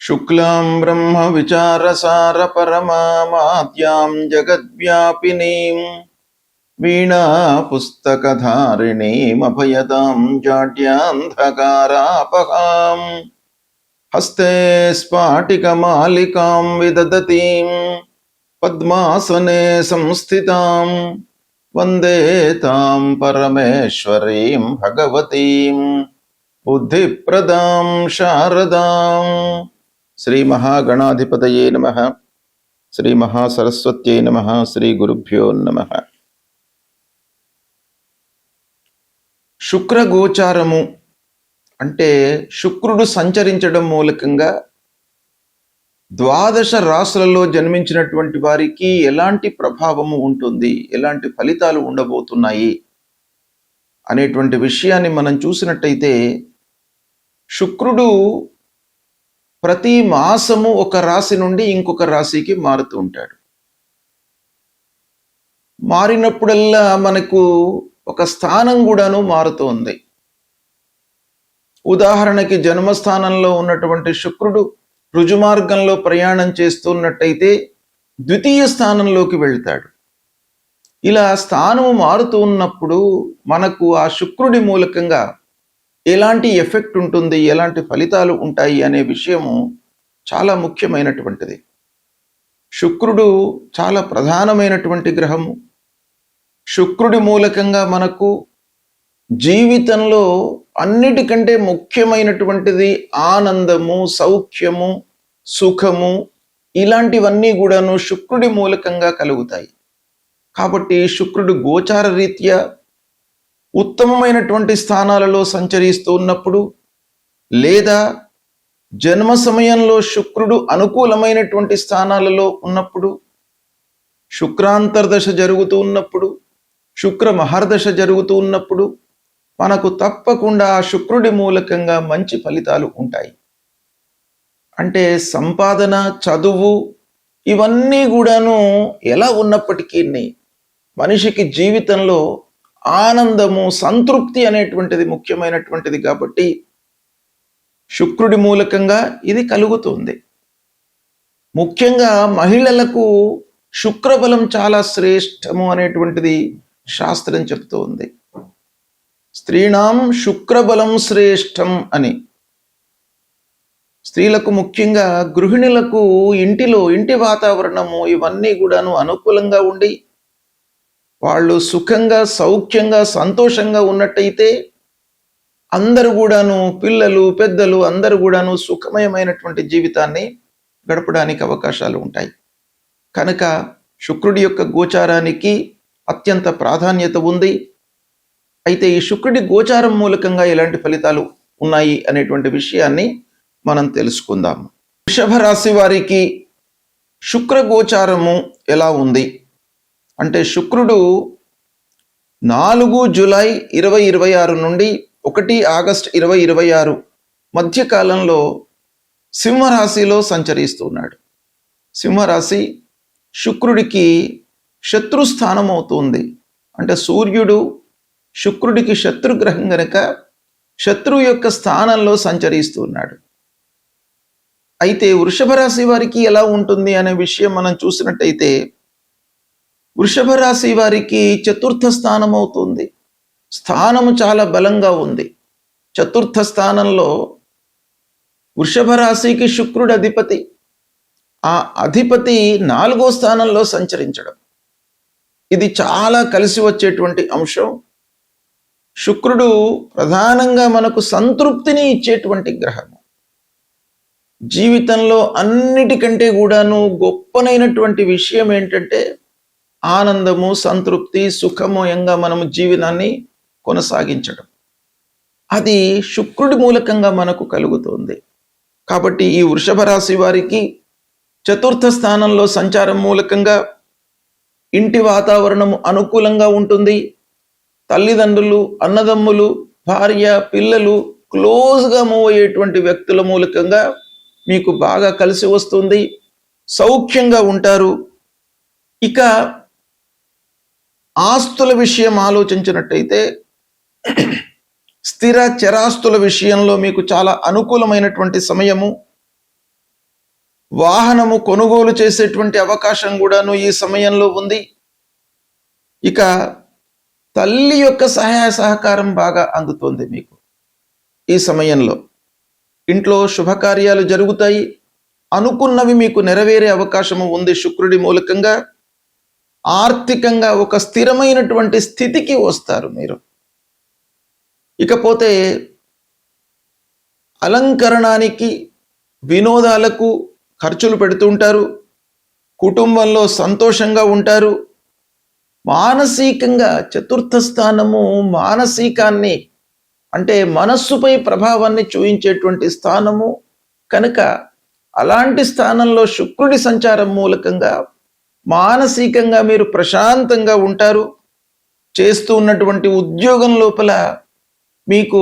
శుక్లాం బ్రహ్మ విచారసార పరమాద్యాం జగద్వ్యాపినీం వీణా పుస్తకధారిణీమభయదాం జాడ్యాంధకారాపహాం హస్తే స్ఫాటికమాలికాం విదదతీం పద్మాసనే సంస్థితాం వందే తాం పరమేశ్వరీం భగవతీం బుద్ధిప్రదాం శారదాం. శ్రీ మహాగణాధిపతయే నమః. శ్రీ మహాసరస్వత్యై నమః. శ్రీ గురుభ్యో నమః. శుక్రగోచారము అంటే శుక్రుడు సంచరించడం మూలకంగా ద్వాదశ రాశులలో జన్మించినటువంటి వారికి ఎలాంటి ప్రభావము ఉంటుంది, ఎలాంటి ఫలితాలు ఉండబోతున్నాయి అనేటువంటి విషయాన్ని మనం చూసినట్టయితే, శుక్రుడు ప్రతి మాసము ఒక రాశి నుండి ఇంకొక రాశికి మారుతూ ఉంటాడు. మారినప్పుడల్లా మనకు ఒక స్థానం కూడాను మారుతోంది. ఉదాహరణకి జన్మస్థానంలో ఉన్నటువంటి శుక్రుడు రుజుమార్గంలో ప్రయాణం చేస్తున్నట్టయితే ద్వితీయ స్థానంలోకి వెళ్తాడు. ఇలా స్థానము మారుతూ ఉన్నప్పుడు మనకు ఆ శుక్రుడి మూలకంగా ఎలాంటి ఎఫెక్ట్ ఉంటుంది, ఎలాంటి ఫలితాలు ఉంటాయి అనే విషయము చాలా ముఖ్యమైనటువంటిది. శుక్రుడు చాలా ప్రధానమైనటువంటి గ్రహము. శుక్రుడి మూలకంగా మనకు జీవితంలో అన్నిటికంటే ముఖ్యమైనటువంటిది ఆనందము, సౌఖ్యము, సుఖము, ఇలాంటివన్నీ కూడాను శుక్రుడి మూలకంగా కలుగుతాయి. కాబట్టి శుక్రుడు గోచార రీత్యా ఉత్తమమైనటువంటి స్థానాలలో సంచరిస్తూ ఉన్నప్పుడు, లేదా జన్మ సమయంలో శుక్రుడు అనుకూలమైనటువంటి స్థానాలలో ఉన్నప్పుడు, శుక్రాంతర్దశ జరుగుతూ ఉన్నప్పుడు, శుక్ర మహర్దశ జరుగుతూ ఉన్నప్పుడు మనకు తప్పకుండా ఆ శుక్రుడి మూలకంగా మంచి ఫలితాలు ఉంటాయి. అంటే సంపాదన, చదువు ఇవన్నీ కూడాను ఎలా ఉన్నప్పటికీ మనిషికి జీవితంలో ఆనందము, సంతృప్తి అనేటువంటిది ముఖ్యమైనటువంటిది. కాబట్టి శుక్రుడి మూలకంగా ఇది కలుగుతుంది. ముఖ్యంగా మహిళలకు శుక్రబలం చాలా శ్రేష్టము అనేటువంటిది శాస్త్రం చెప్తూ ఉంది. స్త్రీణాం శుక్రబలం శ్రేష్టం అని. స్త్రీలకు, ముఖ్యంగా గృహిణులకు ఇంటి వాతావరణము ఇవన్నీ కూడాను అనుకూలంగా ఉండి వాళ్ళు సుఖంగా, సౌఖ్యంగా, సంతోషంగా ఉన్నట్టయితే అందరూ కూడాను, పిల్లలు, పెద్దలు అందరూ కూడాను సుఖమయమైనటువంటి జీవితాన్ని గడపడానికి అవకాశాలు ఉంటాయి. కనుక శుక్రుడి యొక్క గోచారానికి అత్యంత ప్రాధాన్యత ఉంది. అయితే ఈ శుక్రుడి గోచారం మూలకంగా ఎలాంటి ఫలితాలు ఉన్నాయి అనేటువంటి విషయాన్ని మనం తెలుసుకుందాము. వృషభ రాశి వారికి శుక్ర గోచారము ఎలా ఉంది అంటే, శుక్రుడు 4 జూలై 2026 నుండి 1 ఆగస్టు 2026 మధ్యకాలంలో సింహరాశిలో సంచరిస్తున్నాడు. సింహరాశి శుక్రుడికి శత్రుస్థానం అవుతుంది. అంటే సూర్యుడు శుక్రుడికి శత్రుగ్రహం గనక శత్రువు యొక్క స్థానంలో సంచరిస్తున్నాడు. అయితే వృషభ రాశి వారికి ఎలా ఉంటుంది అనే విషయం మనం చూసినట్టయితే, వృషభ రాశి వారికి చతుర్థ స్థానం అవుతుంది. స్థానము చాలా బలంగా ఉంది. చతుర్థ స్థానంలో వృషభ రాశికి శుక్రుడు అధిపతి. ఆ అధిపతి 4వ స్థానంలో సంచరించడం, ఇది చాలా కలిసి వచ్చేటువంటి అంశం. శుక్రుడు ప్రధానంగా మనకు సంతృప్తిని ఇచ్చేటువంటి గ్రహము. జీవితంలో అన్నిటికంటే కూడాను గొప్పనైనటువంటి విషయం ఏంటంటే ఆనందము, సంతృప్తి, సుఖమయంగా మనము జీవనాన్ని కొనసాగించడం. అది శుక్రుడి మూలకంగా మనకు కలుగుతుంది. కాబట్టి ఈ వృషభ రాశి వారికి చతుర్థ స్థానంలో సంచారం మూలకంగా ఇంటి వాతావరణము అనుకూలంగా ఉంటుంది. తల్లిదండ్రులు, అన్నదమ్ములు, భార్య, పిల్లలు క్లోజ్గా మూవ్ అయ్యేటువంటి వ్యక్తుల మూలకంగా మీకు బాగా కలిసి వస్తుంది. సౌఖ్యంగా ఉంటారు. ఇక ఆస్తుల విషయం ఆలోచించినట్టయితే, స్థిర చరాస్తుల విషయంలో మీకు చాలా అనుకూలమైనటువంటి సమయము. వాహనము కొనుగోలు చేసేటువంటి అవకాశం కూడాను ఈ సమయంలో ఉంది. ఇక తల్లి యొక్క సహాయ సహకారం బాగా అందుతుంది మీకు ఈ సమయంలో. ఇంట్లో శుభకార్యాలు జరుగుతాయి, అనుకున్నవి మీకు నెరవేరే అవకాశము ఉంది శుక్రుడి మూలకంగా. ఆర్థికంగా ఒక స్థిరమైనటువంటి స్థితికి వస్తారు మీరు. ఇకపోతే అలంకరణానికి, వినోదాలకు ఖర్చులు పెడుతుంటారు, కుటుంబంలో సంతోషంగా ఉంటారు. మానసికంగా చతుర్థ స్థానము మానసికాన్ని అంటే మనస్సుపై ప్రభావాన్ని చూయించేటువంటి స్థానము కనుక అలాంటి స్థానంలో శుక్రుడి సంచారం మూలకంగా మానసికంగా మీరు ప్రశాంతంగా ఉంటారు. చేస్తూ ఉన్నటువంటి ఉద్యోగం లోపల మీకు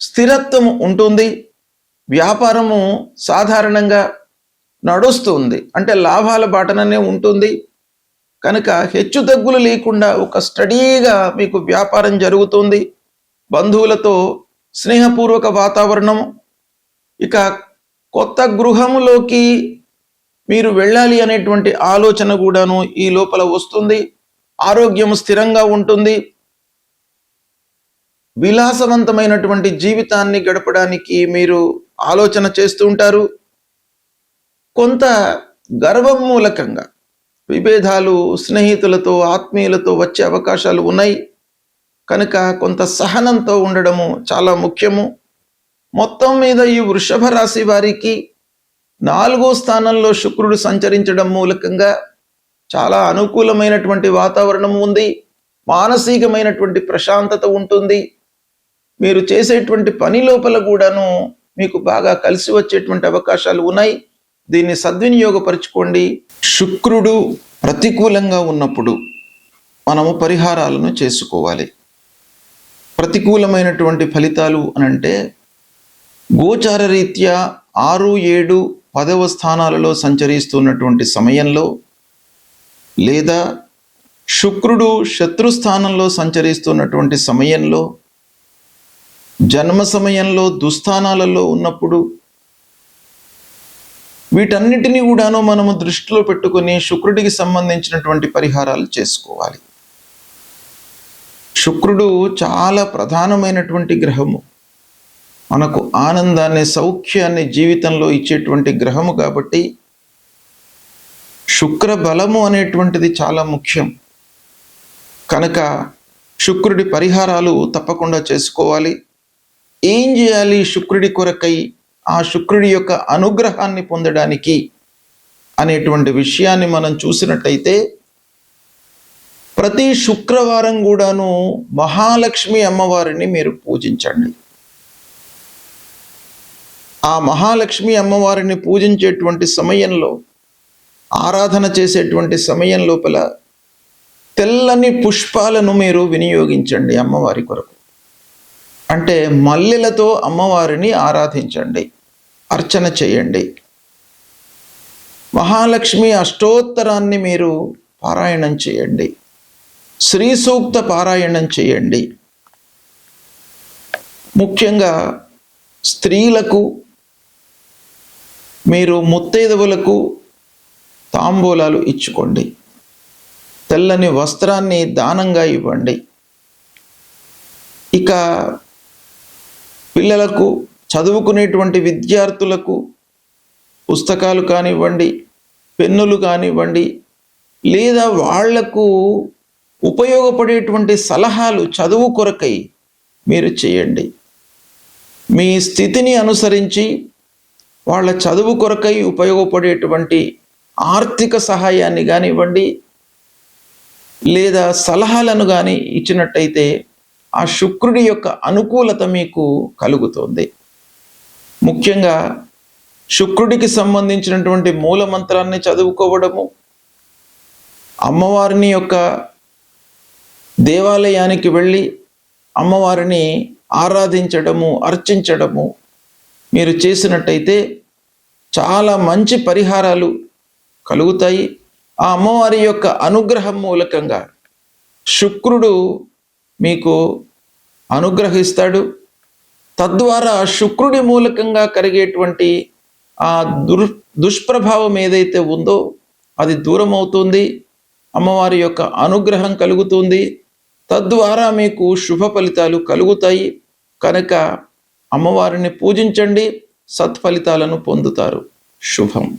స్థిరత్వం ఉంటుంది. వ్యాపారము సాధారణంగా నడుస్తుంది, అంటే లాభాల బాటననే ఉంటుంది. కనుక హెచ్చు తగ్గులు లేకుండా ఒక స్టడీగా మీకు వ్యాపారం జరుగుతుంది. బంధువులతో స్నేహపూర్వక వాతావరణం. ఇక కొత్త గృహములోకి మీరు వెళ్ళాలి అనేటువంటి ఆలోచన కూడాను ఈ లోపల వస్తుంది. ఆరోగ్యం స్థిరంగా ఉంటుంది. విలాసవంతమైనటువంటి జీవితాన్ని గడపడానికి మీరు ఆలోచన చేస్తూ ఉంటారు. కొంత గర్వం మూలకంగా విభేదాలు స్నేహితులతో, ఆత్మీయులతో వచ్చే అవకాశాలు ఉన్నాయి. కనుక కొంత సహనంతో ఉండడము చాలా ముఖ్యము. మొత్తం మీద ఈ వృషభ రాశి వారికి 4వ స్థానంలో శుక్రుడు సంచరించడం మూలకంగా చాలా అనుకూలమైనటువంటి వాతావరణం ఉంది. మానసికమైనటువంటి ప్రశాంతత ఉంటుంది. మీరు చేసేటువంటి పని లోపల కూడాను మీకు బాగా కలిసి వచ్చేటువంటి అవకాశాలు ఉన్నాయి. దీన్ని సద్వినియోగపరచుకోండి. శుక్రుడు ప్రతికూలంగా ఉన్నప్పుడు మనము పరిహారాలను చేసుకోవాలి. ప్రతికూలమైనటువంటి ఫలితాలు అనంటే గోచార రీత్యా 6, 7, 10వ స్థానాలలో సంచరిస్తున్నటువంటి సమయంలో, లేదా శుక్రుడు శత్రుస్థానంలో సంచరిస్తున్నటువంటి సమయంలో, జన్మ సమయంలో దుస్థానాలలో ఉన్నప్పుడు, వీటన్నిటినీ కూడాను మనము దృష్టిలో పెట్టుకుని శుక్రుడికి సంబంధించినటువంటి పరిహారాలు చేసుకోవాలి. శుక్రుడు చాలా ప్రధానమైనటువంటి గ్రహము. మనకు ఆనందాన్ని, సౌఖ్యాన్ని జీవితంలో ఇచ్చేటువంటి గ్రహము కాబట్టి శుక్ర బలము అనేటువంటిది చాలా ముఖ్యం. కనుక శుక్రుడి పరిహారాలు తప్పకుండా చేసుకోవాలి. ఏం చేయాలి శుక్రుడి కొరకై, ఆ శుక్రుడి యొక్క అనుగ్రహాన్ని పొందడానికి అనేటువంటి విషయాన్ని మనం చూసినట్టయితే, ప్రతి శుక్రవారం కూడాను మహాలక్ష్మి అమ్మవారిని మీరు పూజించండి. ఆ మహాలక్ష్మి అమ్మవారిని పూజించేటువంటి సమయంలో, ఆరాధన చేసేటువంటి సమయం లోపల తెల్లని పుష్పాలను మీరు వినియోగించండి అమ్మవారి కొరకు. అంటే మల్లెలతో అమ్మవారిని ఆరాధించండి, అర్చన చేయండి. మహాలక్ష్మి అష్టోత్తరాన్ని మీరు పారాయణం చేయండి, శ్రీ సూక్త పారాయణం చేయండి. ముఖ్యంగా స్త్రీలకు, మీరు ముత్తైదువులకు తాంబూలాలు ఇచ్చుకోండి. తెల్లని వస్త్రాన్ని దానంగా ఇవ్వండి. ఇక పిల్లలకు, చదువుకునేటువంటి విద్యార్థులకు పుస్తకాలు కానివ్వండి, పెన్నులు కానివ్వండి, లేదా వాళ్లకు ఉపయోగపడేటువంటి సలహాలు చదువు కొరకై మీరు చేయండి. మీ స్థితిని అనుసరించి వాళ్ళ చదువు కొరకై ఉపయోగపడేటువంటి ఆర్థిక సహాయాన్ని కానివ్వండి, లేదా సలహాలను కానీ ఇచ్చినట్టయితే ఆ శుక్రుడి యొక్క అనుకూలత మీకు కలుగుతుంది. ముఖ్యంగా శుక్రుడికి సంబంధించినటువంటి మూల మంత్రాన్ని చదువుకోవడము, అమ్మవారిని యొక్క దేవాలయానికి వెళ్ళి అమ్మవారిని ఆరాధించడము, అర్చించడము మీరు చేసినట్టయితే చాలా మంచి పరిహారాలు కలుగుతాయి. ఆ అమ్మవారి యొక్క అనుగ్రహం మూలకంగా శుక్రుడు మీకు అనుగ్రహిస్తాడు. తద్వారా శుక్రుడి మూలకంగా కలిగేటువంటి ఆ దుష్ప్రభావం ఏదైతే ఉందో అది దూరం అవుతుంది. అమ్మవారి యొక్క అనుగ్రహం కలుగుతుంది. తద్వారా మీకు శుభ ఫలితాలు కలుగుతాయి. కనుక అమ్మవారిని పూజించండి, సత్ఫలితాలను పొందుతారు. శుభం.